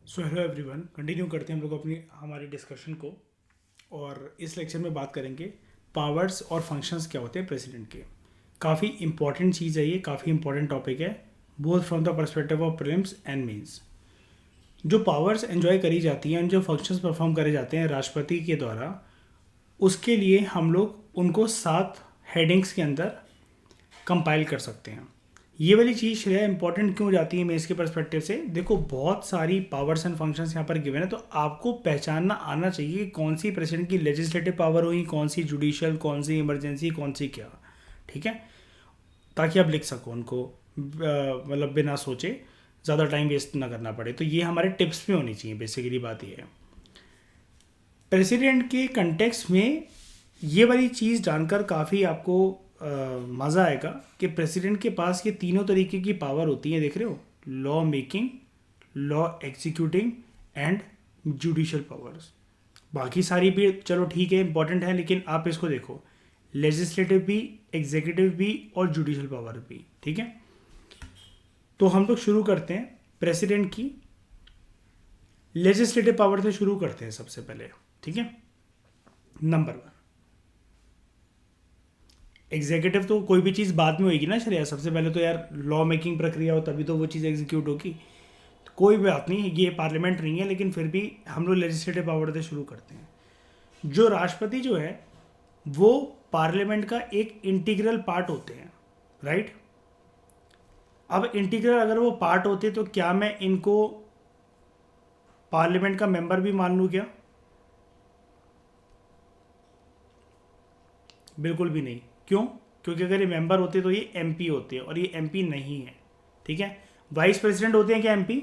So hello everyone, continue करते हैं हम लोग अपनी हमारी डिस्कशन को। और इस लेक्चर में बात करेंगे पावर्स और फंक्शंस क्या होते हैं प्रेसिडेंट के। काफ़ी इंपॉर्टेंट चीज़ है ये, काफ़ी इंपॉर्टेंट टॉपिक है both from the perspective of prelims and mains. जो पावर्स एंजॉय करी जाती हैं, जो फंक्शंस परफॉर्म करे जाते हैं राष्ट्रपति के द्वारा, उसके लिए हम लोग उनको 7 हेडिंग्स के अंदर कंपाइल कर सकते हैं। ये वाली चीज़ श्रेया इंपॉर्टेंट क्यों जाती है मेंस के पर्सपेक्टिव से? देखो, बहुत सारी पावर्स एंड फंक्शंस यहाँ पर गिवन है, तो आपको पहचानना आना चाहिए कि कौन सी प्रेसिडेंट की लेजिस्लेटिव पावर हुई, कौन सी जुडिशियल, कौन सी इमरजेंसी, कौन सी क्या। ठीक है, ताकि आप लिख सको उनको मतलब बिना सोचे, ज़्यादा टाइम वेस्ट ना करना पड़े। तो ये हमारे टिप्स में होनी चाहिए। बेसिकली बात ये है, प्रेसिडेंट के कंटेक्स्ट में ये वाली चीज़ जानकर काफ़ी आपको मज़ा आएगा कि प्रेसिडेंट के पास ये तीनों तरीके की पावर होती है। देख रहे हो, law making, law executing and judicial powers. बाकी सारी भी चलो ठीक है, इंपॉर्टेंट है, लेकिन आप इसको देखो, लेजिस्लेटिव भी, एग्जीक्यूटिव भी और जुडिशियल पावर भी। ठीक है, तो हम लोग शुरू करते हैं प्रेसिडेंट की लेजिस्लेटिव पावर से शुरू करते हैं सबसे पहले। ठीक है, नंबर 1, एग्जीक्यूटिव। तो कोई भी चीज़ बाद में होगी ना श्रेया, सबसे पहले तो यार लॉ मेकिंग प्रक्रिया हो, तभी तो वो चीज़ एग्जीक्यूट होगी। तो कोई बात नहीं, ये पार्लियामेंट नहीं है, लेकिन फिर भी हम लोग लेजिस्लेटिव पावर से शुरू करते हैं। जो राष्ट्रपति जो है वो पार्लियामेंट का एक इंटीग्रल पार्ट होते हैं, राइट। अब इंटीग्रल अगर वो पार्ट होते तो क्या मैं इनको पार्लियामेंट का मेंबर भी मान लूँ क्या? बिल्कुल भी नहीं। क्यों? क्योंकि अगर ये मेंबर होते तो ये एमपी होते हैं, और ये एमपी नहीं है। ठीक है, वाइस प्रेसिडेंट होते हैं क्या एमपी?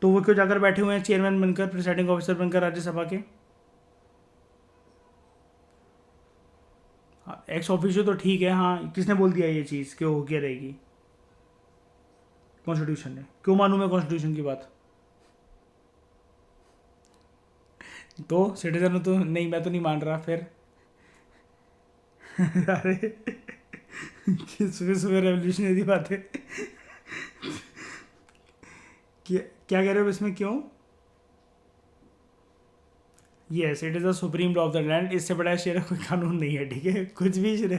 तो वो क्यों जाकर बैठे हुए हैं चेयरमैन बनकर, प्रिसाइडिंग ऑफिसर बनकर राज्यसभा के? हाँ, एक्स ऑफिशियो तो ठीक है। हाँ, किसने बोल दिया ये चीज़ क्यों हो क्या रहेगी? कॉन्स्टिट्यूशन ने। क्यों मानूं मैं कॉन्स्टिट्यूशन की बात? तो सिटीजन तो नहीं, मैं तो नहीं मान रहा फिर। अरे सुबह सुबह रेवोल्यूशनरी बात है। क्या कह रहे हो इसमें, क्यों? Yes, it is the supreme law of the land. इससे बड़ा शेर कोई कानून नहीं है। ठीक है, कुछ भी शेर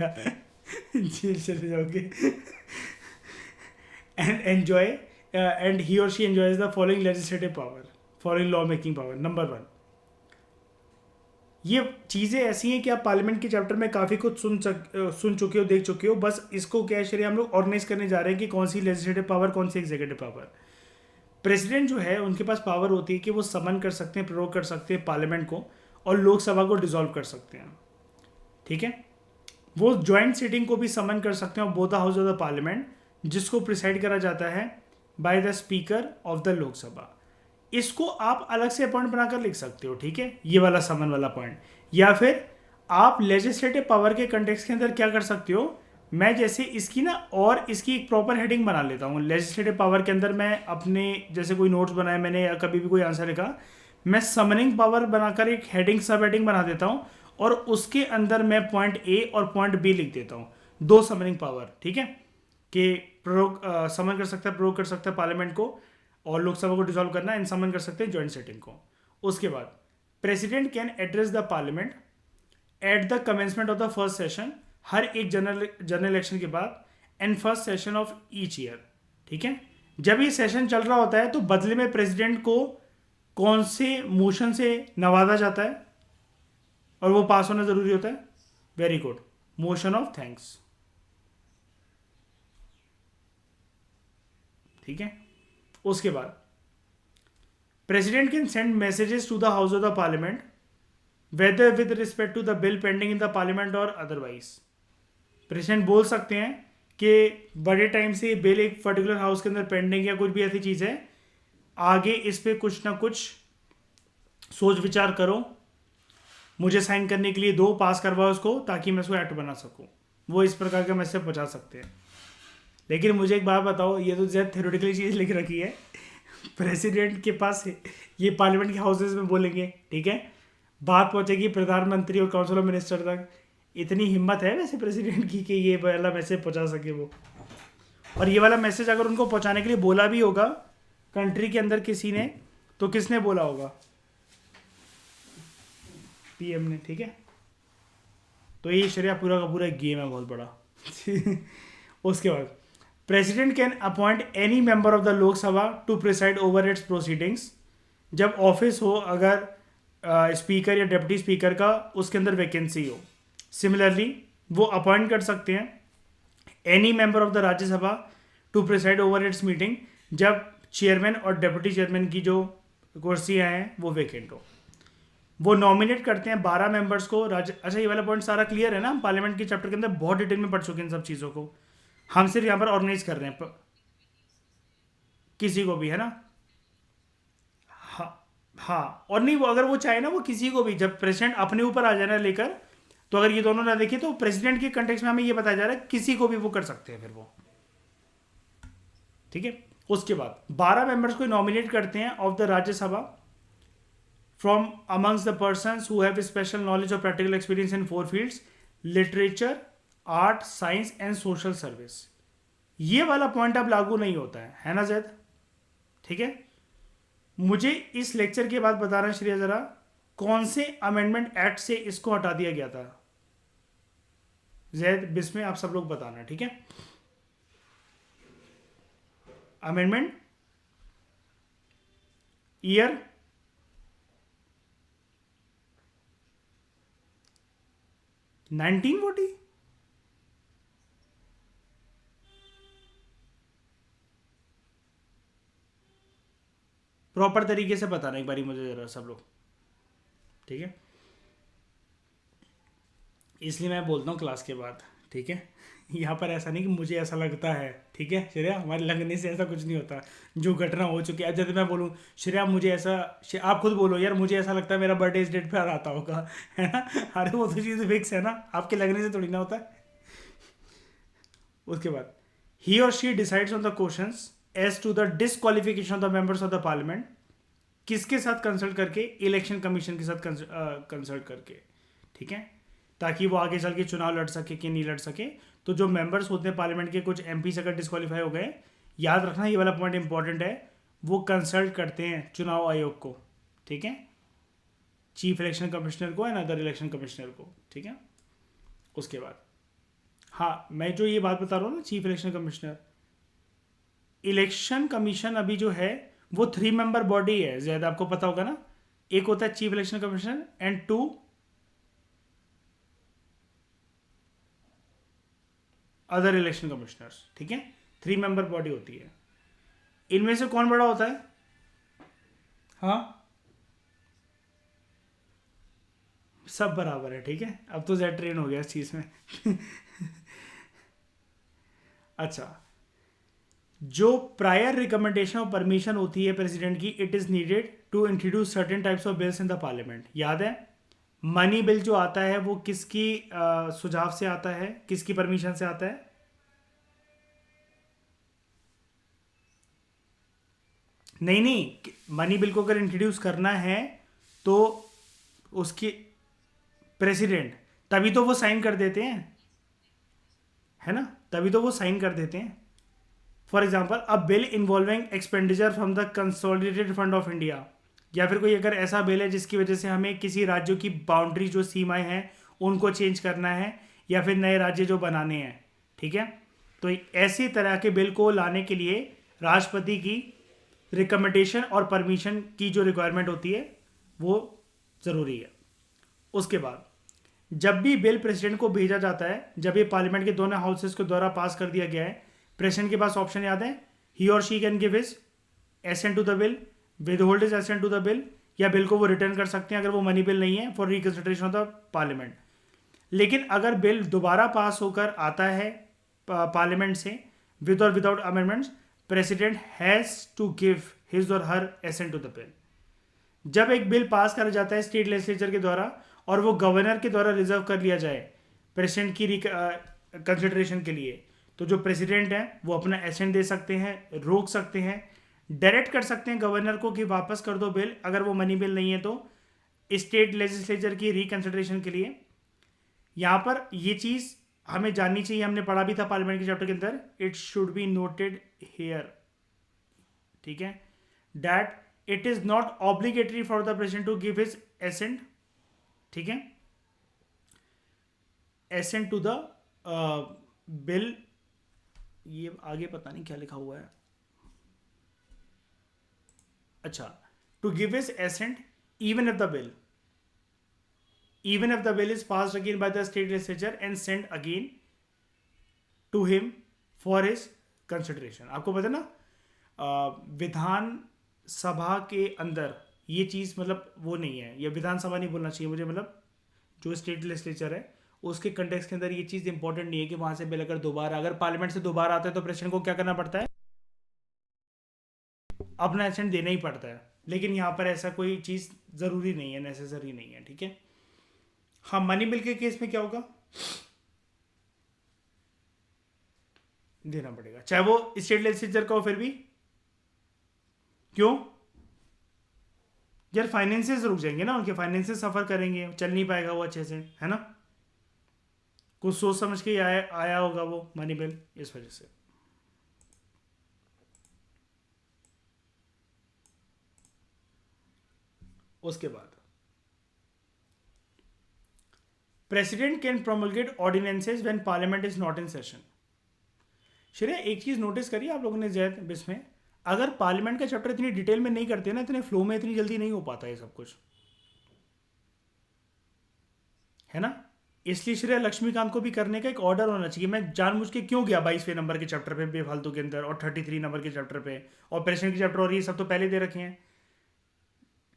जेल चले जाओगे। एंड एंजॉय एंड ही और she enjoys the following legislative power, following law making power. Number 1, ये चीज़ें ऐसी हैं कि आप पार्लियामेंट के चैप्टर में काफ़ी कुछ सुन चुके हो, देख चुके हो। बस इसको क्या श्रेय हम लोग ऑर्गेनाइज करने जा रहे हैं कि कौन सी लेजिस्लेटिव पावर, कौन सी एग्जीक्यूटिव पावर। प्रेसिडेंट जो है उनके पास पावर होती है कि वो समन कर सकते हैं, प्ररोग कर सकते हैं पार्लियामेंट को, और लोकसभा को डिसॉल्व कर सकते हैं। ठीक है, वो ज्वाइंट सीटिंग को भी समन कर सकते हैं both the house of the parliament, जिसको प्रिसाइड करा जाता है by the speaker of the Lok Sabha. इसको आप अलग से पॉइंट बनाकर लिख सकते हो। ठीक है, ये वाला समन वाला पॉइंट। या फिर आप लेजिस्लेटिव पावर के कंटेक्स्ट के अंदर क्या कर सकते हो, मैं जैसे इसकी ना और इसकी एक प्रॉपर हेडिंग बना लेता हूँ लेजिस्लेटिव पावर के अंदर। मैं अपने जैसे कोई नोट्स बनाए मैंने या कभी भी कोई आंसर लिखा, मैं समनिंग पावर बनाकर एक हेडिंग, सब हेडिंग बना देता हूँ, और उसके अंदर मैं पॉइंट ए और पॉइंट बी लिख देता हूँ। 2 समनिंग पावर। ठीक है, कि प्रयोग समन कर सकता है, प्रयोग कर सकता है पार्लियामेंट को, और लोकसभा को डिसॉल्व करना, इन समन कर सकते हैं ज्वाइंट सेटिंग को। उसके बाद president can address the parliament at the commencement of the first session, हर एक जनरल इलेक्शन के बाद, and first session of each year. ठीक है, जब ये सेशन चल रहा होता है तो बदले में प्रेसिडेंट को कौन से मोशन से नवाजा जाता है, और वो पास होना जरूरी होता है? Very good, motion of thanks. ठीक है, उसके बाद president can send messages to the house of the parliament whether with respect to the bill pending in the parliament और अदरवाइज। प्रेसिडेंट बोल सकते हैं कि बड़े टाइम से बिल एक पर्टिकुलर हाउस के अंदर पेंडिंग या कुछ भी ऐसी चीज़ है, आगे इस पर कुछ ना कुछ सोच विचार करो, मुझे साइन करने के लिए दो, पास करवाओ उसको, ताकि मैं उसको एक्ट बना सकूं। वो इस प्रकार का मैसेज पहुंचा सकते हैं। लेकिन मुझे एक बात बताओ, ये तो ज़्यादा थ्योरेटिकली चीज़ लिख रखी है। प्रेसिडेंट के पास ये पार्लियामेंट के हाउसेज में बोलेंगे, ठीक है, बात पहुंचेगी प्रधानमंत्री और काउंसिल ऑफ मिनिस्टर तक। इतनी हिम्मत है वैसे प्रेसिडेंट की कि ये वाला मैसेज पहुंचा सके वो? और ये वाला मैसेज अगर उनको पहुंचाने के लिए बोला भी होगा कंट्री के अंदर किसी ने, तो किसने बोला होगा? पीएम ने, ठीक है। तो ये शरिया पूरा का पूरा गेम है बहुत बड़ा। उसके बाद president can appoint any member of the Lok Sabha to preside over its proceedings. जब ऑफिस हो, अगर स्पीकर या डिप्टी स्पीकर का उसके अंदर वैकेंसी हो, सिमिलरली वो अपॉइंट कर सकते हैं any member of the Rajya Sabha to preside over its meeting, जब चेयरमैन और डिप्टी चेयरमैन की जो कुर्सियाँ हैं वो वैकेंट हो। वो नॉमिनेट करते हैं 12 मेंबर्स को राज्य। अच्छा, ये वाला पॉइंट सारा क्लियर है ना? हम पार्लियामेंट के चैप्टर के अंदर बहुत डिटेल में पढ़ चुके हैं इन सब चीज़ों को। हम सिर्फ यहाँ पर ऑर्गेनाइज कर रहे हैं किसी को भी, है ना? हाँ हाँ, और नहीं, वो अगर वो चाहे ना, वो किसी को भी, जब प्रेसिडेंट अपने ऊपर आ जाना लेकर, तो अगर ये दोनों ना देखे तो प्रेसिडेंट के कंटेक्स्ट में हमें ये बताया जा रहा है किसी को भी वो कर सकते हैं फिर वो, ठीक है। उसके बाद 12 मेंबर्स को नॉमिनेट करते हैं of the Rajya Sabha from amongst the persons who have special knowledge और practical experience in 4 fields: literature, art, science and social service. ये वाला पॉइंट अब लागू नहीं होता है ना जैद? ठीक है। मुझे इस लेक्चर के बाद बताना श्रेया जरा, कौन से अमेंडमेंट एक्ट से इसको हटा दिया गया था? जैद, बिस्मे, आप सब लोग बताना, ठीक है। Amendment year 1940। प्रॉपर तरीके से बताना एक बारी मुझे जरा सब लोग, ठीक है। इसलिए मैं बोलता हूँ क्लास के बाद, ठीक है। यहाँ पर ऐसा नहीं कि मुझे ऐसा लगता है, ठीक है श्रेया, हमारे लगने से ऐसा कुछ नहीं होता। जो घटना हो चुकी है, जैसे मैं बोलूँ श्रेया मुझे ऐसा, आप खुद बोलो यार मुझे ऐसा लगता है मेरा बर्थडे इस डेट पर आता होगा, है ना? अरे वो तो चीज़ फिक्स है ना, आपके लगने से थोड़ी ना होता है। उसके बाद ही और she decides on the questions as to the disqualification of the members of the parliament. किसके साथ कंसल्ट करके? इलेक्शन कमीशन के साथ कंसल्ट करके, ठीक है, ताकि वो आगे चल के चुनाव लड़ सके कि नहीं लड़ सके। तो जो मेंबर्स होते हैं पार्लियामेंट के, कुछ एमपी अगर डिस्क्वालीफाई हो गए, याद रखना ये वाला पॉइंट इंपॉर्टेंट है, वो कंसल्ट करते हैं चुनाव आयोग को, ठीक है, चीफ इलेक्शन कमिश्नर को एंड अदर इलेक्शन कमिश्नर को, ठीक है। उसके बाद हाँ, मैं जो ये बात बता रहा हूँ ना, chief election commissioner, election commission अभी जो है वो 3 मेंबर बॉडी है, ज्यादा आपको पता होगा ना। एक होता है chief election commissioner and 2 other election commissioners, ठीक है। 3 मेंबर बॉडी होती है। इनमें से कौन बड़ा होता है? हाँ, सब बराबर है, ठीक है। अब तो जेड ट्रेन हो गया इस चीज में। अच्छा, जो प्रायर रिकमेंडेशन और परमिशन होती है प्रेसिडेंट की, it is needed to introduce certain types of bills in the parliament. याद है, मनी बिल जो आता है वो किसकी सुझाव से आता है, किसकी परमिशन से आता है? नहीं नहीं, मनी बिल को अगर इंट्रोड्यूस करना है तो उसकी प्रेसिडेंट, तभी तो वो साइन कर देते हैं, है ना? तभी तो वो साइन कर देते हैं। For example, a bill involving expenditure from the consolidated fund of India, या फिर कोई अगर ऐसा बिल है जिसकी वजह से हमें किसी राज्यों की बाउंड्री जो सीमाएं हैं उनको चेंज करना है, या फिर नए राज्य जो बनाने हैं, ठीक है, तो ऐसी तरह के बिल को लाने के लिए राष्ट्रपति की रिकमेंडेशन और परमिशन की जो रिक्वायरमेंट होती है वो ज़रूरी है। उसके बाद जब भी बिल प्रेसिडेंट को भेजा जाता है, जब ये पार्लियामेंट के दोनों हाउसेस के द्वारा पास कर दिया गया है, प्रेसिडेंट के पास ऑप्शन याद है, ही और she can give his assent to the bill, withhold his assent to the bill, या बिल को वो रिटर्न कर सकते हैं अगर वो मनी बिल नहीं है, for reconsideration of the parliament. लेकिन अगर बिल दोबारा पास होकर आता है पार्लियामेंट से विद और without amendments, president has to give his और her assent to the bill. जब एक बिल पास करा जाता है स्टेट लेजिस्लेचर के द्वारा और वो गवर्नर के द्वारा रिजर्व कर लिया जाए प्रेसिडेंट की कंसिडरेशन के लिए, तो जो प्रेसिडेंट है वो अपना एसेंट दे सकते हैं, रोक सकते हैं, डायरेक्ट कर सकते हैं गवर्नर को कि वापस कर दो बिल, अगर वो मनी बिल नहीं है तो, स्टेट लेजिस्लेचर की रिकंसिडरेशन के लिए। यहाँ पर ये चीज़ हमें जाननी चाहिए, हमने पढ़ा भी था पार्लियामेंट के चैप्टर के अंदर, it should be noted here, ठीक है, that it is not obligatory for the president to give his assent, ठीक है, एसेंट टू द बिल, ये आगे पता नहीं क्या लिखा हुआ है, अच्छा, to give his assent even if the bill is passed again by the state legislature and sent again to him for his consideration. आपको पता ना विधान सभा के अंदर ये चीज़ मतलब वो नहीं है, ये विधानसभा नहीं बोलना चाहिए मुझे, मतलब जो स्टेट लेजिस्लेचर है उसके कंटेक्स के अंदर ये चीज़ इंपॉर्टेंट नहीं है कि वहाँ से बिल अगर दोबारा, अगर पार्लियामेंट से दोबारा आता है तो प्रेसिडेंट को क्या करना पड़ता है, अपना एसेंट देना ही पड़ता है, लेकिन यहाँ पर ऐसा कोई चीज़ ज़रूरी नहीं है, नेसेसरी नहीं है, ठीक है। हाँ, मनी बिल के केस में क्या होगा, देना पड़ेगा, चाहे वो स्टेट लेजिस्लेचर का हो, फिर भी क्यों यार, फाइनेंसेस रुक जाएंगे ना, उनके फाइनेंसेस सफ़र करेंगे, चल नहीं पाएगा वो अच्छे से, है ना, कुछ सोच समझ के आया होगा वो मनी बिल, इस वजह से। उसके बाद president can promulgate ordinances when parliament is not in session. Shreya, एक चीज नोटिस करिए आप लोगों ने जैद इसमें, अगर पार्लियामेंट का चैप्टर इतनी डिटेल में नहीं करते ना, इतने फ्लो में इतनी जल्दी नहीं हो पाता ये सब कुछ, है ना। इसलिए श्रेया लक्ष्मीकांत को भी करने का एक ऑर्डर होना चाहिए। मैं जानबूझ के क्यों गया 22वें नंबर के चैप्टर पे बेफालतू के अंदर, और 33 नंबर के चैप्टर पे, और प्रेसिडेंट के चैप्टर, और ये सब तो पहले दे रखे हैं।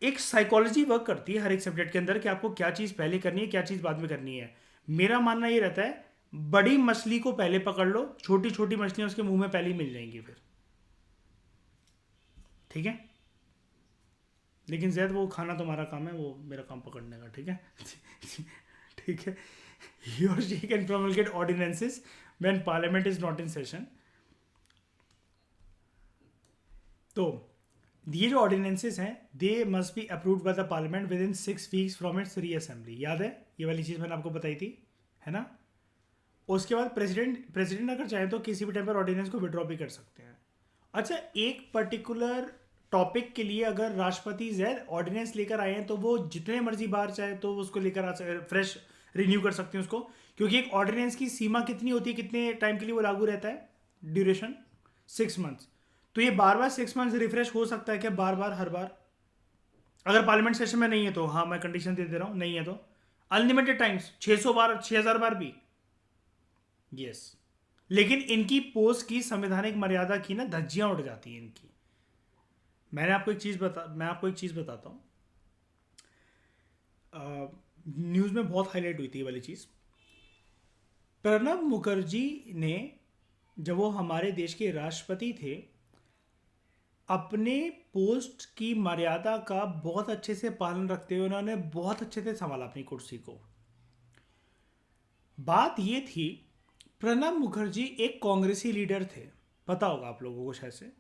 एक साइकोलॉजी वर्क करती है हर एक सब्जेक्ट के अंदर कि आपको क्या चीज़ पहले करनी है, क्या चीज़ बाद में करनी है। मेरा मानना ये रहता है, बड़ी मछली को पहले पकड़ लो, छोटी छोटी मछलियां उसके मुंह में पहले ही मिल जाएंगी फिर, ठीक है। लेकिन जैद वो खाना तुम्हारा काम है, वो मेरा काम पकड़ने का, ठीक है। ठीक है, he or she can promulgate ordinances when parliament is not in session। तो ये जो ऑर्डिनेंसेस हैं, they must be approved by the parliament with in 6 weeks from its reassembly. याद है ये वाली चीज़ मैंने आपको बताई थी, है ना। उसके बाद प्रेसिडेंट अगर चाहे तो किसी भी टाइम पर ऑर्डिनेंस को विड्रॉ भी कर सकते हैं। अच्छा, एक पर्टिकुलर टॉपिक के लिए अगर राष्ट्रपति जैद ऑर्डिनेंस लेकर आए हैं तो वो जितने मर्जी बार चाहे तो उसको लेकर आ फ्रेश रिन्यू कर सकते हैं उसको, क्योंकि एक ऑर्डिनेंस की सीमा कितनी होती है, कितने टाइम के लिए वो लागू रहता है, ड्यूरेशन 6 मंथ्स। तो ये बार बार 6 मंथ्स रिफ्रेश हो सकता है क्या, बार बार हर बार, अगर पार्लियामेंट सेशन में नहीं है तो, हाँ मैं कंडीशन दे दे रहा हूँ, नहीं है तो अनलिमिटेड टाइम्स, 600 बार, 6000 बार भी, यस। लेकिन इनकी पोस्ट की संवैधानिक मर्यादा की ना धज्जियां उड़ जाती हैं इनकी। मैं आपको एक चीज़ बताता हूँ, न्यूज़ में बहुत हाईलाइट हुई थी ये वाली चीज़। प्रणब मुखर्जी ने, जब वो हमारे देश के राष्ट्रपति थे, अपने पोस्ट की मर्यादा का बहुत अच्छे से पालन रखते हुए उन्होंने बहुत अच्छे से संभाला अपनी कुर्सी को। बात ये थी, प्रणब मुखर्जी एक कांग्रेसी लीडर थे, पता होगा आप लोगों को शायद से,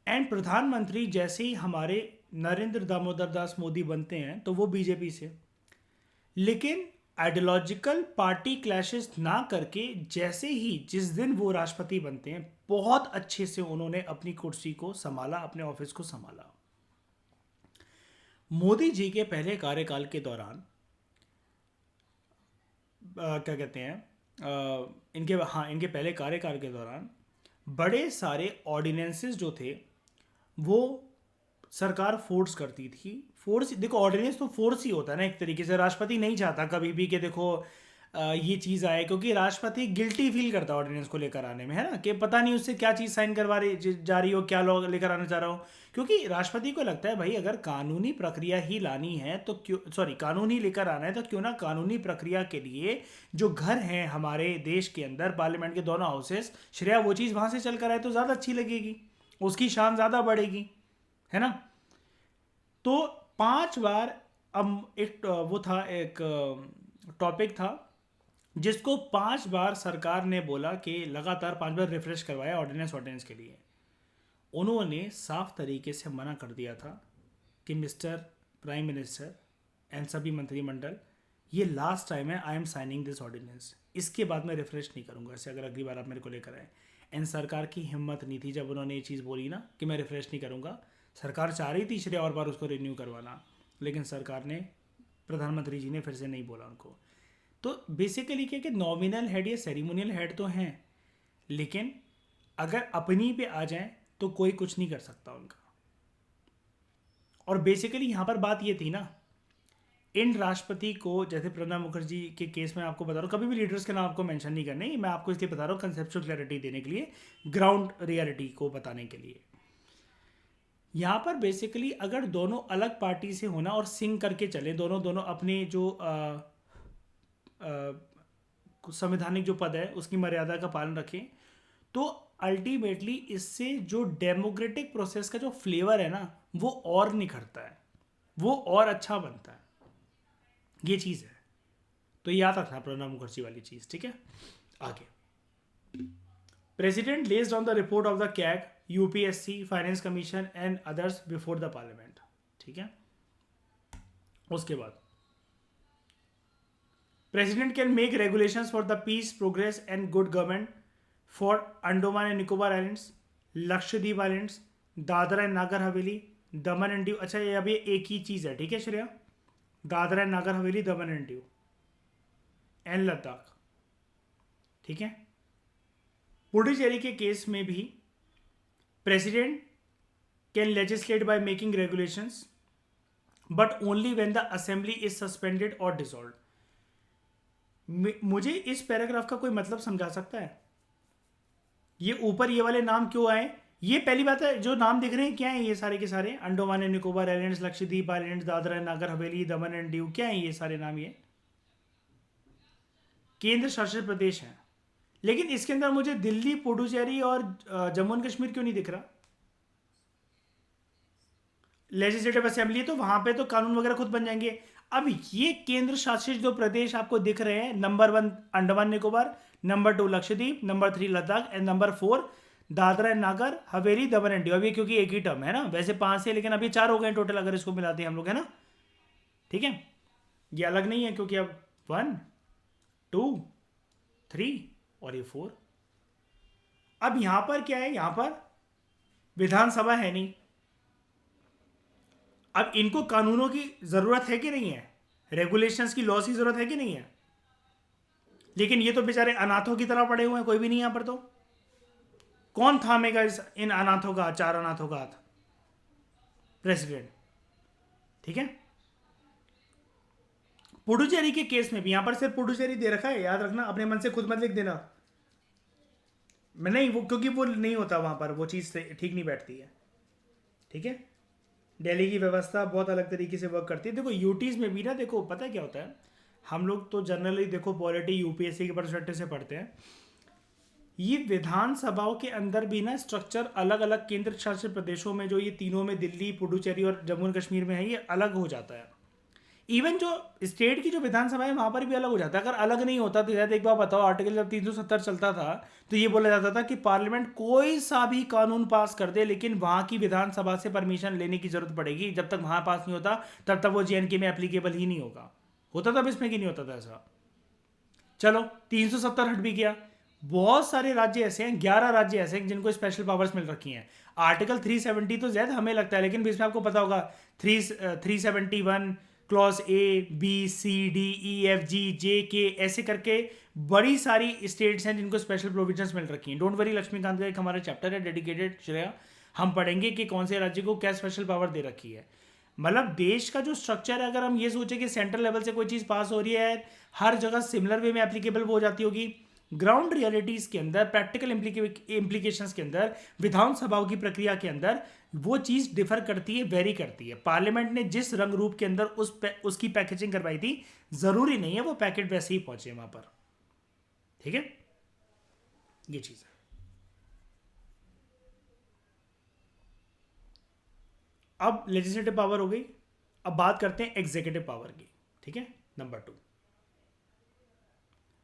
एंड प्रधानमंत्री जैसे ही हमारे नरेंद्र दामोदर दास मोदी बनते हैं तो वो बीजेपी से, लेकिन आइडियोलॉजिकल पार्टी क्लैशेस ना करके जैसे ही जिस दिन वो राष्ट्रपति बनते हैं, बहुत अच्छे से उन्होंने अपनी कुर्सी को संभाला, अपने ऑफिस को संभाला। मोदी जी के पहले कार्यकाल के दौरान क्या कहते हैं, इनके पहले कार्यकाल के दौरान बड़े सारे ऑर्डिनेंसेस जो थे वो सरकार फोर्स करती थी। फोर्स, देखो ऑर्डिनेंस तो फोर्स ही होता है ना एक तरीके से। राष्ट्रपति नहीं चाहता कभी भी कि देखो ये चीज़ आए, क्योंकि राष्ट्रपति गिल्टी फील करता है ऑर्डिनेंस को लेकर आने में, है ना, कि पता नहीं उससे क्या चीज़ साइन करवा रही जा रही हो, क्या लॉ लेकर आना चाह रहा हो। क्योंकि राष्ट्रपति को लगता है भाई अगर कानूनी प्रक्रिया ही लानी है तो क्यों, कानून ही लेकर आना है तो क्यों ना कानूनी प्रक्रिया के लिए जो घर हैं हमारे देश के अंदर, पार्लियामेंट के दोनों हाउसेस, श्रेया वो चीज़ वहाँ से चल कर आए तो ज़्यादा अच्छी लगेगी, उसकी शान ज़्यादा बढ़ेगी, है ना। तो 5 बार, अब एक वो था, एक टॉपिक था जिसको 5 बार सरकार ने बोला कि लगातार 5 बार रिफ्रेश करवाया ऑर्डिनेंस के लिए। उन्होंने साफ तरीके से मना कर दिया था कि मिस्टर प्राइम मिनिस्टर एंड सभी मंत्रिमंडल, ये लास्ट टाइम है, I am signing this ordinance, इसके बाद मैं रिफ्रेश नहीं करूँगा ऐसे, अगर अगली बार आप मेरे को लेकर आए। एंड सरकार की हिम्मत नहीं थी जब उन्होंने ये चीज़ बोली ना कि मैं रिफ्रेश नहीं करूँगा। सरकार चाह रही थी इसलिए और बार उसको रिन्यू करवाना, लेकिन सरकार ने, प्रधानमंत्री जी ने फिर से नहीं बोला उनको। तो बेसिकली क्या कि नॉमिनल हेड या सेरिमोनियल हेड तो हैं, लेकिन अगर अपनी पे आ जाएं तो कोई कुछ नहीं कर सकता उनका। और बेसिकली यहाँ पर बात ये थी ना, इन राष्ट्रपति को, जैसे प्रणब मुखर्जी के केस में आपको बता रहा हूँ, कभी भी लीडर्स के नाम आपको मेंशन नहीं करने, मैं आपको इसलिए बता रहा हूँ कंसेप्चुअल क्लैरिटी देने के लिए, ग्राउंड रियलिटी को बताने के लिए। यहाँ पर बेसिकली अगर दोनों अलग पार्टी से होना और सिंग करके चले, दोनों अपने जो संवैधानिक जो पद है उसकी मर्यादा का पालन रखें, तो अल्टीमेटली इससे जो डेमोक्रेटिक प्रोसेस का जो फ्लेवर है ना वो और निखरता है, वो और अच्छा बनता है। ये चीज़ है, तो याद रखना प्रणब मुखर्जी वाली चीज़, ठीक है। आगे, president laid on the report of the CAG, UPSC, finance commission and others before the parliament, ठीक है। उसके बाद president can make regulations for the peace, progress and good government for Andaman and Nicobar islands, Lakshadweep islands, Dadra and Nagar Haveli, Daman and Diu. अच्छा, ये अभी एक ही चीज़ है, ठीक है Shreya, Dadra and Nagar Haveli, Daman and Diu and Ladakh, ठीक है। पुडुचेरी के केस में भी president can legislate by making regulations but only when the assembly is suspended और डिसॉल्व। मुझे इस पैराग्राफ का कोई मतलब समझा सकता है? ये ऊपर ये वाले नाम क्यों आए? ये पहली बात है, जो नाम दिख रहे हैं क्या है ये सारे के सारे? Andaman and Nicobar islands, Lakshadweep islands, Dadra and Nagar Haveli, Daman and Diu, क्या है ये सारे नाम? ये केंद्र शासित प्रदेश हैं, लेकिन इसके अंदर मुझे दिल्ली, पुडुचेरी और जम्मू एंड कश्मीर क्यों नहीं दिख रहा? लेजिस्लेटिव असेंबली है तो वहां पे तो कानून वगैरह खुद बन जाएंगे। अब ये केंद्र शासित जो प्रदेश आपको दिख रहे हैं, number 1 Andaman Nicobar, number 2 Lakshadweep, number 3 Ladakh and number 4 Dadra and Nagar Haveli, Daman and Diu. अभी क्योंकि एक ही टर्म है ना, वैसे 5 है लेकिन अभी 4 हो गए टोटल अगर इसको मिलाते हैं हम लोग, है ना, ठीक है। ये अलग नहीं है क्योंकि अब 1 2 3 और ये 4। अब यहां पर क्या है, यहां पर विधानसभा है नहीं। अब इनको कानूनों की जरूरत है कि नहीं है, रेगुलेशंस की, लॉस की जरूरत है कि नहीं है? लेकिन ये तो बेचारे अनाथों की तरह पड़े हुए हैं, कोई भी नहीं यहां पर। तो कौन थामेगा इन अनाथों का, 4 अनाथों का हाथ? प्रेसिडेंट, ठीक है। पुडुचेरी के केस में भी यहां पर सिर्फ पुडुचेरी दे रखा है, याद रखना, अपने मन से खुद मत लिख देना। मैं नहीं, वो क्योंकि वो नहीं होता वहां पर, वो चीज़ ठीक नहीं बैठती है, ठीक है। दिल्ली की व्यवस्था बहुत अलग तरीके से वर्क करती है। देखो यूटीज़ में भी ना, देखो पता है क्या होता है, हम लोग तो जनरली देखो पॉलिटी यूपीएससी के परस्पेक्टिव से पढ़ते हैं। ये विधानसभाओं के अंदर भी ना स्ट्रक्चर अलग अलग केंद्र शासित प्रदेशों में, जो ये तीनों में दिल्ली, पुडुचेरी और जम्मू एंड कश्मीर में है, ये अलग हो जाता है। इवन जो स्टेट की जो विधानसभा है वहां पर भी अलग हो जाता है। अगर अलग नहीं होता तो शायद एक बार बताओ, आर्टिकल जब 370 चलता था तो ये बोला जाता था कि पार्लियामेंट कोई सा भी कानून पास कर दे लेकिन वहां की विधानसभा से परमिशन लेने की जरूरत पड़ेगी। जब तक वहां पास नहीं होता तब तक वो जेएनके में एप्लीकेबल ही नहीं होगा। होता था इसमें कि नहीं होता था ऐसा? चलो 370 हट भी गया। बहुत सारे राज्य ऐसे हैं, 11 राज्य ऐसे हैं जिनको स्पेशल पावर्स मिल रखी हैं। आर्टिकल 370 तो ज्यादा हमें लगता है, लेकिन इसमें आपको पता होगा 371 clause A, B, C, D, E, F, G, J, K, ऐसे करके बड़ी सारी स्टेट्स हैं जिनको स्पेशल प्रोविजंस मिल रखी हैं। डोंट वरी, लक्ष्मीकांत का एक हमारा चैप्टर है डेडिकेटेड, श्रेया, हम पढ़ेंगे कि कौन से राज्य को क्या स्पेशल पावर दे रखी है। मतलब देश का जो स्ट्रक्चर है, अगर हम ये सोचें कि सेंट्रल लेवल से कोई चीज़ पास हो रही है, हर जगह सिमिलर वे में एप्लीकेबल हो जाती होगी। ग्राउंड रियलिटीज़ के अंदर, प्रैक्टिकल इम्प्लीकेशंस के अंदर, विधानसभाओं की प्रक्रिया के अंदर वो चीज़ डिफर करती है, वेरी करती है। पार्लियामेंट ने जिस रंग रूप के अंदर उसकी पैकेजिंग करवाई थी, ज़रूरी नहीं है वो पैकेट वैसे ही पहुंचे वहां पर, ठीक है। ये चीज़ है। अब लेजिस्लेटिव पावर हो गई, अब बात करते हैं एग्जीक्यूटिव पावर की, ठीक है। नंबर 2,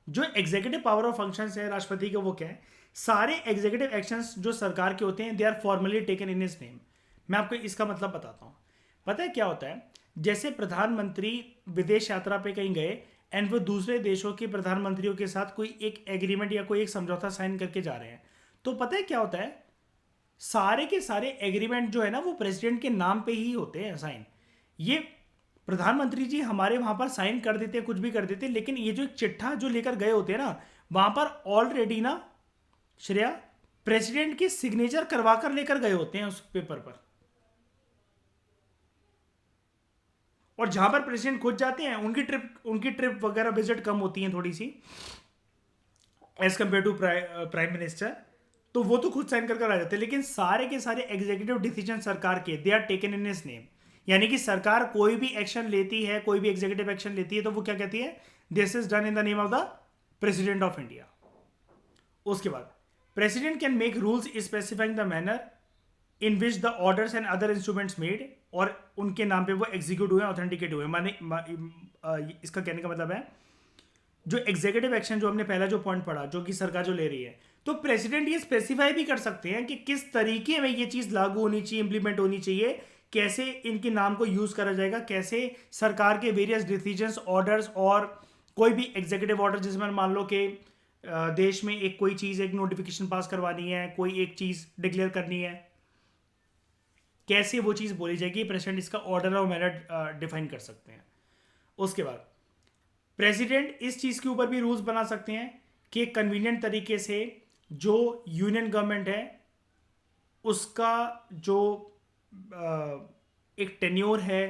जो एग्जीक्यूटिव पावर ऑफ फंक्शंस है राष्ट्रपति के, वो क्या है? सारे एग्जीक्यूटिव एक्शंस जो सरकार के होते हैं, they are formally taken in his name. मैं आपको इसका मतलब बताता हूं। पता है क्या होता है? जैसे प्रधानमंत्री विदेश यात्रा पे कहीं गए एंड वो दूसरे देशों के प्रधानमंत्रियों के साथ कोई एक एग्रीमेंट या कोई एक समझौता साइन करके जा रहे हैं, तो पता है क्या होता है, सारे के सारे एग्रीमेंट जो है ना वो प्रेसिडेंट के नाम पे ही होते हैं साइन। ये प्रधानमंत्री जी हमारे वहां पर साइन कर देते हैं, कुछ भी कर देते हैं, लेकिन ये जो एक चिट्ठा जो लेकर गए होते हैं ना, वहां पर ऑलरेडी ना श्रेया प्रेसिडेंट की सिग्नेचर करवा कर लेकर गए होते हैं उस पेपर पर। और जहां पर प्रेसिडेंट खुद जाते हैं, उनकी ट्रिप वगैरह विजिट कम होती हैं थोड़ी सी age compare to prime minister, तो वो तो खुद साइन कर आ जाते हैं, लेकिन सारे के सारे एग्जीक्यूटिव डिसीजन सरकार के they are taken in his name. यानी कि सरकार कोई भी एक्शन लेती है, कोई भी एग्जीक्यूटिव एक्शन लेती है, तो वो क्या कहती है, this is done in the name of the president of India. उसके बाद president can make rules specifying the manner in which the orders and other instruments made, और उनके नाम पे वो एग्जीक्यूट हुए, ऑथेंटिकेट हुए। माने इसका कहने का मतलब है जो एग्जीक्यूटिव एक्शन जो हमने पहला जो पॉइंट पढ़ा, जो कि सरकार जो ले रही है, तो प्रेसिडेंट ये स्पेसिफाई भी कर सकते हैं कि किस तरीके में ये चीज लागू होनी चाहिए, इंप्लीमेंट होनी चाहिए, कैसे इनके नाम को यूज करा जाएगा, कैसे सरकार के वेरियस डिसीजंस, ऑर्डर्स, और कोई भी एग्जीक्यूटिव ऑर्डर जिसमें मान लो कि देश में एक कोई चीज, एक नोटिफिकेशन पास करवानी है, कोई एक चीज डिक्लेयर करनी है, कैसे वो चीज बोली जाएगी, प्रेसिडेंट इसका ऑर्डर और मैनर डिफाइन कर सकते हैं। उसके बाद प्रेसिडेंट इस चीज के ऊपर भी रूल्स बना सकते हैं कि कन्वीनियंट तरीके से जो यूनियन गवर्नमेंट है उसका जो एक टेन्योर है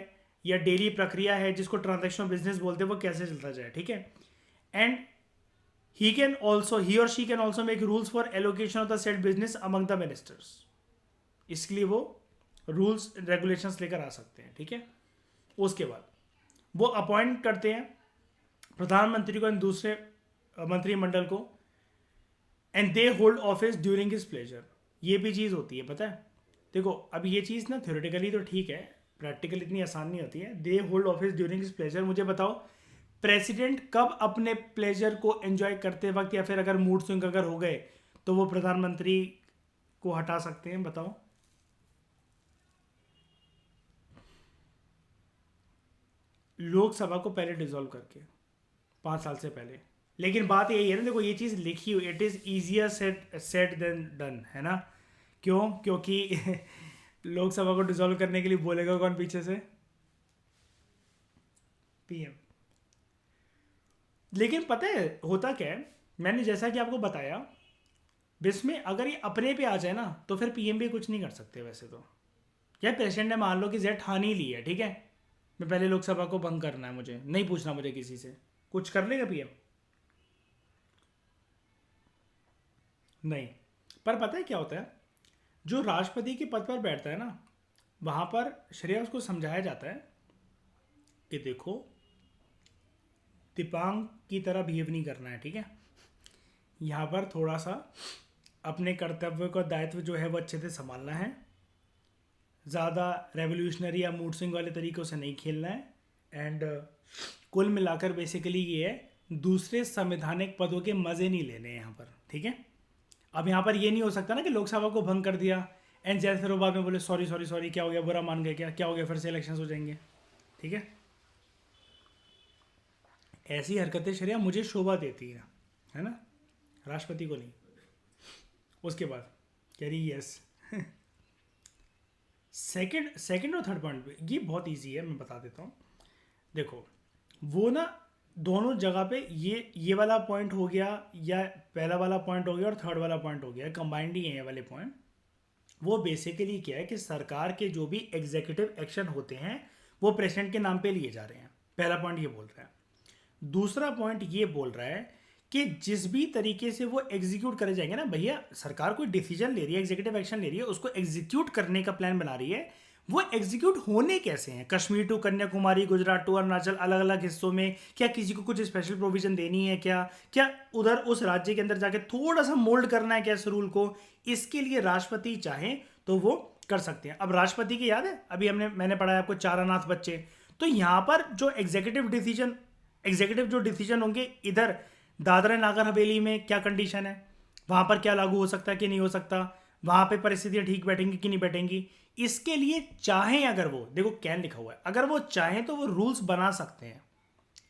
या डेली प्रक्रिया है, जिसको ट्रांजैक्शनल बिजनेस बोलते हैं, वो कैसे चलता जाए, ठीक है। एंड ही और she can also make rules for allocation of the set business among the ministers. इसके लिए वो रूल्स रेगुलेशंस लेकर आ सकते हैं, ठीक है। उसके बाद वो अपॉइंट करते हैं प्रधानमंत्री को एंड दूसरे मंत्रिमंडल को, and they hold office during his pleasure. ये भी चीज़ होती है, पता है। देखो अब ये चीज़ ना थ्योरेटिकली तो ठीक है, प्रैक्टिकल इतनी आसान नहीं होती है। They hold office during his pleasure, मुझे बताओ प्रेसिडेंट कब अपने प्लेजर को एंजॉय करते वक्त, या फिर अगर मूड स्विंग अगर हो गए, तो वो प्रधानमंत्री को हटा सकते हैं, बताओ। लोकसभा को पहले डिसॉल्व करके 5 साल से पहले। लेकिन बात यही है ना, देखो ये चीज़ लिखी हुई, it is easier said than done, है ना। क्यों? क्योंकि लोकसभा को डिसॉल्व करने के लिए बोलेगा कौन पीछे से? पीएम। लेकिन पता है होता क्या है, मैंने जैसा कि आपको बताया, इसमें अगर ये अपने पे आ जाए ना, तो फिर पीएम भी कुछ नहीं कर सकते वैसे तो। या प्रेसिडेंट ने मान लो कि जेट ठान ही ली है, ठीक है, मैं पहले लोकसभा को भंग करना है, मुझे नहीं पूछना मुझे किसी से, कुछ कर लेगा पीएम? नहीं। पर पता है क्या होता है, जो राष्ट्रपति के पद पर बैठता है ना, वहाँ पर श्रेया उसको समझाया जाता है कि देखो दिपांग की तरह बिहेव नहीं करना है, ठीक है। यहाँ पर थोड़ा सा अपने कर्तव्य का दायित्व जो है वो अच्छे से संभालना है, ज़्यादा रेवोल्यूशनरी या मूड स्विंग वाले तरीक़ों से नहीं खेलना है। एंड कुल मिलाकर बेसिकली ये है, दूसरे संवैधानिक पदों के मज़े नहीं लेने हैं यहाँ पर, ठीक है। अब यहाँ पर ये नहीं हो सकता ना कि लोकसभा को भंग कर दिया एंड जैसे फिर वो बाद में बोले सॉरी सॉरी सॉरी, क्या हो गया, बुरा मान गए, क्या हो गया, फिर से इलेक्शंस हो जाएंगे, ठीक है। ऐसी हरकतें श्रेया मुझे शोभा देती है ना, राष्ट्रपति को नहीं। उसके बाद कह रही यस सेकंड और थर्ड पॉइंट पे ये बहुत इजी है, मैं बता देता हूँ। देखो वो ना दोनों जगह पे ये वाला पॉइंट हो गया, या पहला वाला पॉइंट हो गया और थर्ड वाला पॉइंट हो गया, कंबाइंड ही है ये वाले पॉइंट। वो बेसिकली क्या है कि सरकार के जो भी एग्जीक्यूटिव एक्शन होते हैं वो प्रेसिडेंट के नाम पे लिए जा रहे हैं, पहला पॉइंट ये बोल रहा है। दूसरा पॉइंट ये बोल रहा है कि जिस भी तरीके से वो एग्जीक्यूट करे जाएंगे ना, भैया सरकार कोई डिसीजन ले रही है, एग्जीक्यूटिव एक्शन ले रही है, उसको एग्जीक्यूट करने का प्लान बना रही है, वो एग्जीक्यूट होने कैसे हैं, कश्मीर टू कन्याकुमारी, गुजरात टू अरुणाचल, अलग अलग हिस्सों में, क्या किसी को कुछ स्पेशल प्रोविजन देनी है, क्या उधर उस राज्य के अंदर जाके थोड़ा सा मोल्ड करना है क्या इस रूल को, इसके लिए राष्ट्रपति चाहे तो वो कर सकते हैं। अब राष्ट्रपति की याद है, अभी मैंने पढ़ा है आपको, 4 अनाथ बच्चे। तो यहाँ पर जो एग्जीक्यूटिव जो डिसीजन होंगे, इधर दादरा नागर हवेली में क्या कंडीशन है, वहाँ पर क्या लागू हो सकता है कि नहीं हो सकता, वहाँ पे परिस्थितियाँ ठीक बैठेंगी कि नहीं बैठेंगी, इसके लिए चाहें अगर वो, देखो कैन लिखा हुआ है, अगर वो चाहें तो वो रूल्स बना सकते हैं।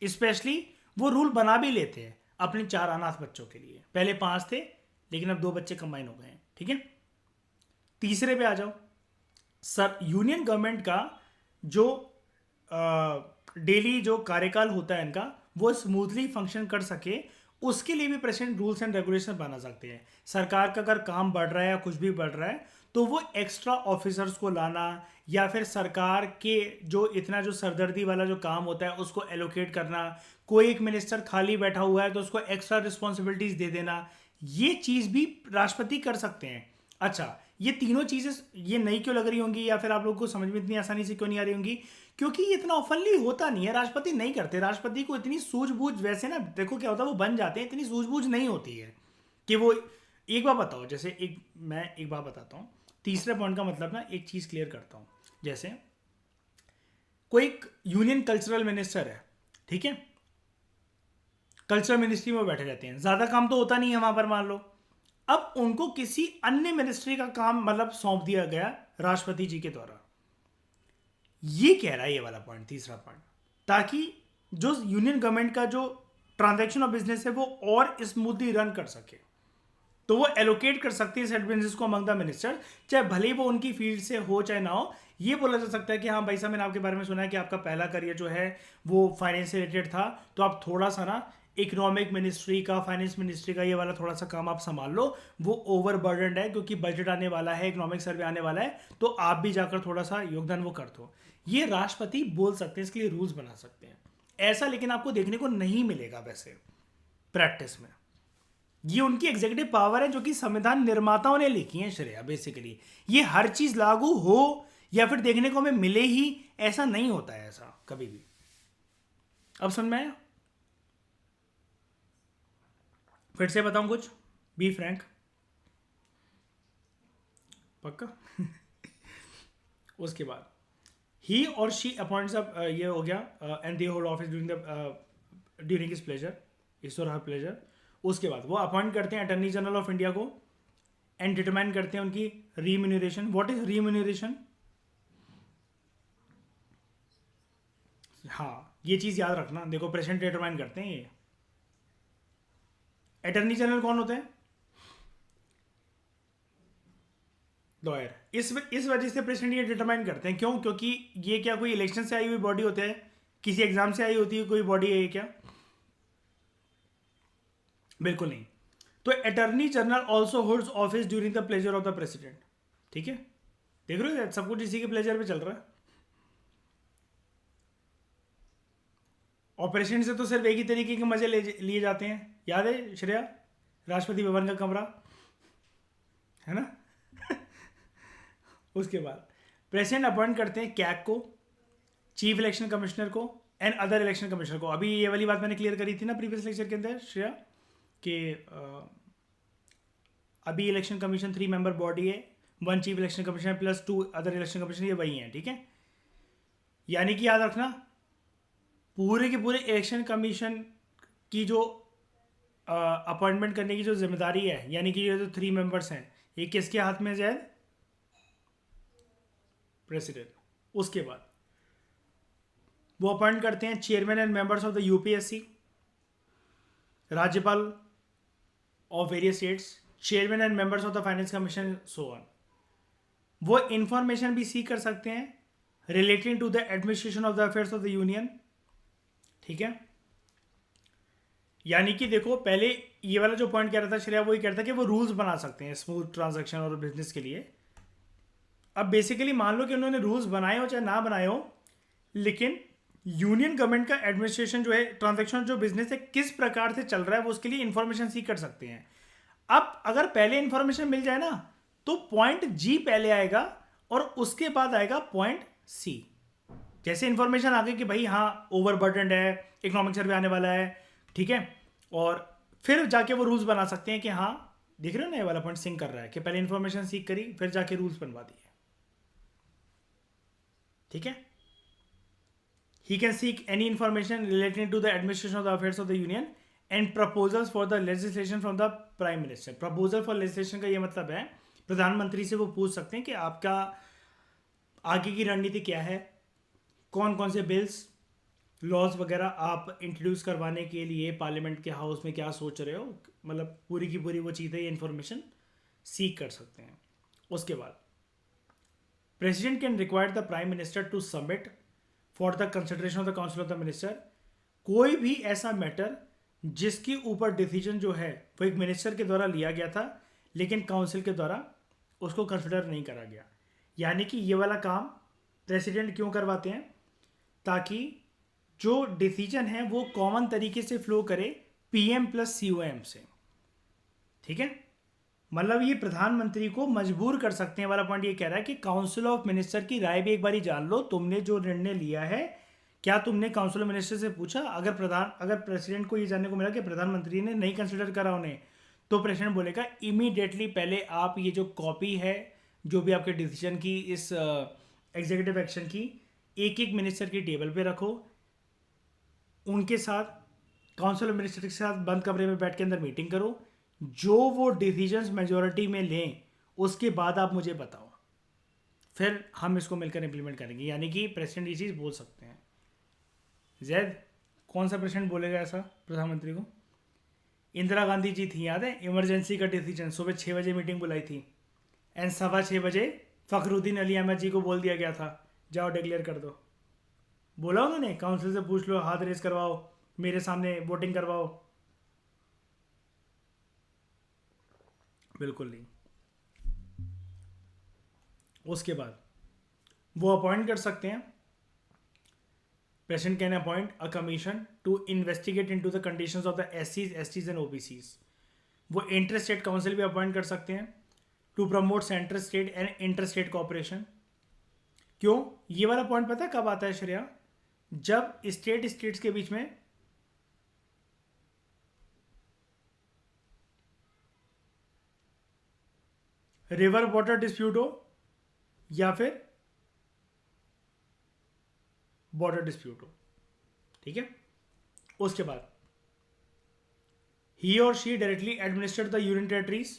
स्पेशली वो रूल बना भी लेते हैं अपने 4 अनाथ बच्चों के लिए। पहले 5 थे लेकिन अब 2 बच्चे कंबाइन हो गए हैं, ठीक है। तीसरे पे आ जाओ। सर यूनियन गवर्नमेंट का जो डेली जो कार्यकाल होता है इनका, वो स्मूथली फंक्शन कर सके, उसके लिए भी प्रेसिडेंट रूल्स एंड रेगुलेशन बना सकते हैं। सरकार का अगर काम बढ़ रहा है या कुछ भी बढ़ रहा है तो वो एक्स्ट्रा ऑफिसर्स को लाना, या फिर सरकार के जो इतना जो सरदर्दी वाला जो काम होता है उसको एलोकेट करना, कोई एक मिनिस्टर खाली बैठा हुआ है तो उसको एक्स्ट्रा रिस्पॉन्सिबिलिटीज दे देना, ये चीज़ भी राष्ट्रपति कर सकते हैं। अच्छा, ये तीनों चीज़ें ये नई क्यों लग रही होंगी, या फिर आप लोगों को समझ में इतनी आसानी से क्यों नहीं आ रही होंगी? क्योंकि ये इतना ऑफनली होता नहीं है, राष्ट्रपति नहीं करते। राष्ट्रपति को इतनी सूझबूझ, वैसे ना देखो क्या होता है, वो बन जाते हैं, इतनी सूझबूझ नहीं होती है कि वो। एक बात बताओ, जैसे मैं एक बात बताता हूँ, तीसरे पॉइंट का मतलब ना एक चीज़ क्लियर करता हूँ। जैसे कोई एक यूनियन कल्चरल मिनिस्टर है, ठीक है, कल्चरल मिनिस्ट्री में बैठे रहते हैं, ज़्यादा काम तो होता नहीं है वहाँ पर, मान लो। अब उनको किसी अन्य मिनिस्ट्री का काम मतलब सौंप दिया गया राष्ट्रपति जी के द्वारा। ये कह रहा है ये वाला पॉइंट, तीसरा पॉइंट, ताकि जो यूनियन गवर्नमेंट का जो ट्रांजैक्शन ऑफ बिजनेस है वो और स्मूथली रन कर सके, तो वो एलोकेट कर सकते हैं सेट बिजनेस को अमंग द मिनिस्टर, चाहे भले ही वो उनकी फील्ड से हो चाहे ना हो। ये बोला जा सकता है कि हाँ भाई साहब, मैंने आपके बारे में सुना है कि आपका पहला करियर जो है वो फाइनेंस से रिलेटेड था, तो आप थोड़ा सा ना इकोनॉमिक मिनिस्ट्री का, फाइनेंस मिनिस्ट्री का ये वाला थोड़ा सा काम आप संभाल लो, वो ओवर बर्डनड है क्योंकि बजट आने वाला है, इकोनॉमिक सर्वे आने वाला है, तो आप भी जाकर थोड़ा सा योगदान वो कर दो। ये राष्ट्रपति बोल सकते हैं, इसके लिए रूल्स बना सकते हैं ऐसा, लेकिन आपको देखने को नहीं मिलेगा वैसे प्रैक्टिस में। ये उनकी एग्जीक्यूटिव पावर है जो कि संविधान निर्माताओं ने लिखी है श्रेया, बेसिकली। ये हर चीज लागू हो या फिर देखने को हमें मिले ही, ऐसा नहीं होता है, ऐसा कभी भी। अब समझ में आया? फिर से बताऊं कुछ, बी फ्रैंक, पक्का? उसके बाद ही और शी अपॉइंट्स, अब ये हो गया, and they hold office during his pleasure, इस और हर प्लेजर। उसके बाद वो अपॉइंट करते हैं अटर्नी जनरल ऑफ इंडिया को, एंड डिटरमाइन करते हैं उनकी रीम्यूनरेशन। What is रीम्यूनरेशन? हाँ, ये चीज़ याद रखना, देखो प्रेसिडेंट डिटरमाइन करते हैं ये। अटर्नी जनरल कौन होते हैं? लॉयर। इस वजह से प्रेसिडेंट ये डिटरमाइन करते हैं, क्यों? क्योंकि ये क्या कोई इलेक्शन से आई हुई बॉडी होते हैं, किसी एग्जाम से आई होती है कोई बॉडी है ये क्या? बिल्कुल नहीं। तो attorney general also holds office during the pleasure of the president, ठीक है। देख रहे हो, सब कुछ इसी के प्लेजर पे चल रहा है। और प्रेसिडेंट से तो सिर्फ एक ही तरीके के मजे लिए जाते हैं, याद है श्रेया? राष्ट्रपति भवन का कमरा, है ना? उसके बाद प्रेसिडेंट अपॉइंट करते हैं कैग को, चीफ इलेक्शन कमिश्नर को, एंड अदर इलेक्शन कमिश्नर को। अभी ये वाली बात मैंने क्लियर करी थी ना प्रीवियस लेक्चर के अंदर श्रेया, कि अभी इलेक्शन कमीशन 3 मेंबर बॉडी है, 1 chief election commissioner plus 2 other election commissioner, ये वही हैं, ठीक है। यानी कि याद रखना, पूरे के पूरे इलेक्शन कमीशन की जो अपॉइंटमेंट करने की जो जिम्मेदारी है, यानी कि ये जो 3 मेंबर्स हैं, ये किसके हाथ में है? प्रेसिडेंट। उसके बाद वो अपॉइंट करते हैं chairman and members of the UPSC, राज्यपाल of various states, chairman and members of the finance commission, so on. वो इंफॉर्मेशन भी सीख कर सकते हैं relating to the administration of the affairs of the union, ठीक है। यानी कि देखो, पहले ये वाला जो पॉइंट कह रहा था श्रेया, वो ये कह रहा था कि वो रूल्स बना सकते हैं स्मूथ ट्रांजैक्शन और बिजनेस के लिए। अब बेसिकली मान लो कि उन्होंने रूल्स बनाए हो चाहे ना बनाए हो, लेकिन यूनियन गवर्नमेंट का एडमिनिस्ट्रेशन जो है, ट्रांजैक्शन जो बिजनेस है किस प्रकार से चल रहा है, वो उसके लिए इंफॉर्मेशन सीख कर सकते हैं। अब अगर पहले इंफॉर्मेशन मिल जाए ना, तो पॉइंट जी पहले आएगा और उसके बाद आएगा पॉइंट सी। जैसे इंफॉर्मेशन आ गई कि भाई हाँ ओवरबर्डन है, इकोनॉमिक सर्वे आने वाला है, ठीक है, और फिर जाके वो रूल्स बना सकते हैं कि हाँ, देख रहे हो ना, ये वाला पॉइंट सिंक कर रहा है कि पहले इंफॉर्मेशन सीख करी फिर जाके रूल्स बनवा दिए, ठीक है। He can seek any information relating to the administration of the affairs of the union and proposals for the legislation from the prime minister. Proposal for legislation का ये मतलब है, प्रधानमंत्री से वो पूछ सकते हैं कि आपका आगे की रणनीति क्या है, कौन कौन से बिल्स लॉज वगैरह आप इंट्रोड्यूस करवाने के लिए पार्लियामेंट के हाउस में क्या सोच रहे हो, मतलब पूरी की पूरी वो चीज़ें इन्फॉर्मेशन सीख कर सकते हैं। उसके बाद president can require the prime minister to submit for the consideration of the council of the minister. कोई भी ऐसा मैटर जिसके ऊपर डिसीजन जो है वो एक मिनिस्टर के द्वारा लिया गया था लेकिन काउंसिल के द्वारा उसको कंसिडर नहीं करा गया, यानी कि ये वाला काम प्रेसिडेंट क्यों करवाते हैं, ताकि जो डिसीजन है वो कॉमन तरीके से फ्लो करे पीएम प्लस सीओएम से। ठीक है, मतलब ये प्रधानमंत्री को मजबूर कर सकते हैं वाला पॉइंट ये कह रहा है कि काउंसिल ऑफ मिनिस्टर की राय भी एक बार जान लो, तुमने जो निर्णय लिया है क्या तुमने काउंसिल ऑफ मिनिस्टर से पूछा। अगर प्रेसिडेंट को ये जानने को मिला कि प्रधानमंत्री ने नहीं कंसिडर करा उन्हें, तो प्रेसिडेंट बोलेगा इमीडिएटली पहले आप ये जो कॉपी है जो भी आपके डिसीजन की इस एग्जीक्यूटिव एक्शन की एक एक मिनिस्टर की टेबल पे रखो, उनके साथ काउंसिल ऑफ मिनिस्टर के साथ बंद कमरे में बैठ के अंदर मीटिंग करो, जो वो डिसीजंस मेजोरिटी में लें उसके बाद आप मुझे बताओ, फिर हम इसको मिलकर इंप्लीमेंट करेंगे। यानी कि प्रेसिडेंट ये चीज़ बोल सकते हैं। जैद कौन सा प्रेसिडेंट बोलेगा ऐसा प्रधानमंत्री को? इंदिरा गांधी जी थी, याद है, इमरजेंसी का डिसीजन सुबह 6 बजे मीटिंग बुलाई थी एंड 6:15 फखरुद्दीन अली अहमद जी को बोल दिया गया था जाओ डिक्लेयर कर दो। बोला उन्होंने काउंसिल से पूछ लो, हाथ रेस करवाओ, मेरे सामने वोटिंग करवाओ? बिल्कुल नहीं। उसके बाद वो अपॉइंट कर सकते हैं, president can appoint a commission to investigate into the conditions of the एससीज एसटीज एंड ओबीसीज। वो इंटर स्टेट काउंसिल भी अपॉइंट कर सकते हैं to promote centre state and inter state cooperation. क्यों ये वाला पॉइंट पता है कब आता है श्रेया? जब स्टेट्स के बीच में रिवर वाटर डिस्प्यूट हो या फिर बॉर्डर डिस्प्यूट हो। ठीक है, उसके बाद ही और she directly administrate the union territories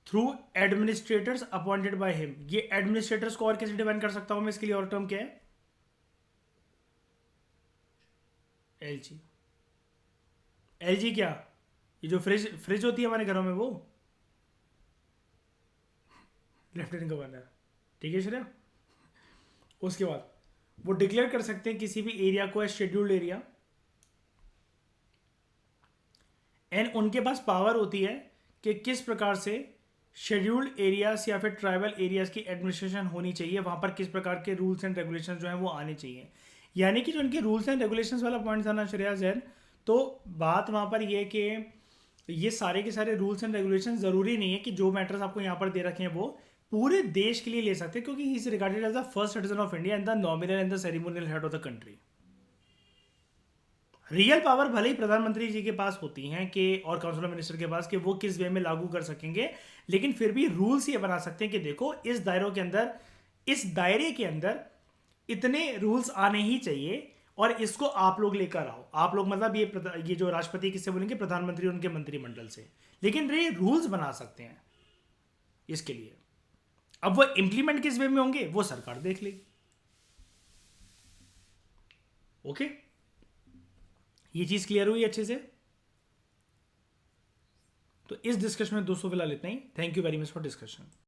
through administrators appointed by him. ये एडमिनिस्ट्रेटर्स को और कैसे डिफाइन कर सकता हूं मैं, इसके लिए और टर्म क्या है? एलजी। एलजी क्या? ये जो फ्रिज होती है हमारे घरों में, वो लेफ्टिनेंट गवर्नर। ठीक है श्रेया, उसके बाद वो डिक्लेयर कर सकते हैं किसी भी एरिया को एज शेड्यूल्ड एरिया एंड उनके पास पावर होती है कि किस प्रकार से शेड्यूल्ड एरियाज या फिर ट्राइबल एरियाज की एडमिनिस्ट्रेशन होनी चाहिए, वहां पर किस प्रकार के रूल्स एंड रेगुलेशन जो हैं वो आने चाहिए। यानी कि जो उनके रूल्स एंड रेगुलेशंस वाला पॉइंट था ना श्रेया जैन, तो बात वहां पर ये कि ये सारे के सारे रूल्स एंड रेगुलेशन जरूरी नहीं है कि जो मैटर्स आपको यहाँ पर दे रखे हैं वो पूरे देश के लिए ले सकते हैं, क्योंकि he is regarded as the first citizen of India and the nominal and the ceremonial head of the country. Real power भले ही प्रधानमंत्री जी के पास होती हैं कि और काउंसिल ऑफ मिनिस्टर के पास कि वो किस वे में लागू कर सकेंगे, लेकिन फिर भी रूल्स ये बना सकते हैं कि देखो इस दायरे के अंदर इतने रूल्स आने ही चाहिए और इसको आप लोग लेकर आओ। आप लोग मतलब ये जो राष्ट्रपति किससे बोलेंगे? प्रधानमंत्री उनके मंत्रिमंडल से। लेकिन ये रूल्स बना सकते हैं इसके लिए। अब वो इंप्लीमेंट किस वे में होंगे वो सरकार देख लेगी। ओके, ये चीज क्लियर हुई अच्छे से? तो इस डिस्कशन में दोस्तों फिलहाल इतना ही। Thank you very much for discussion.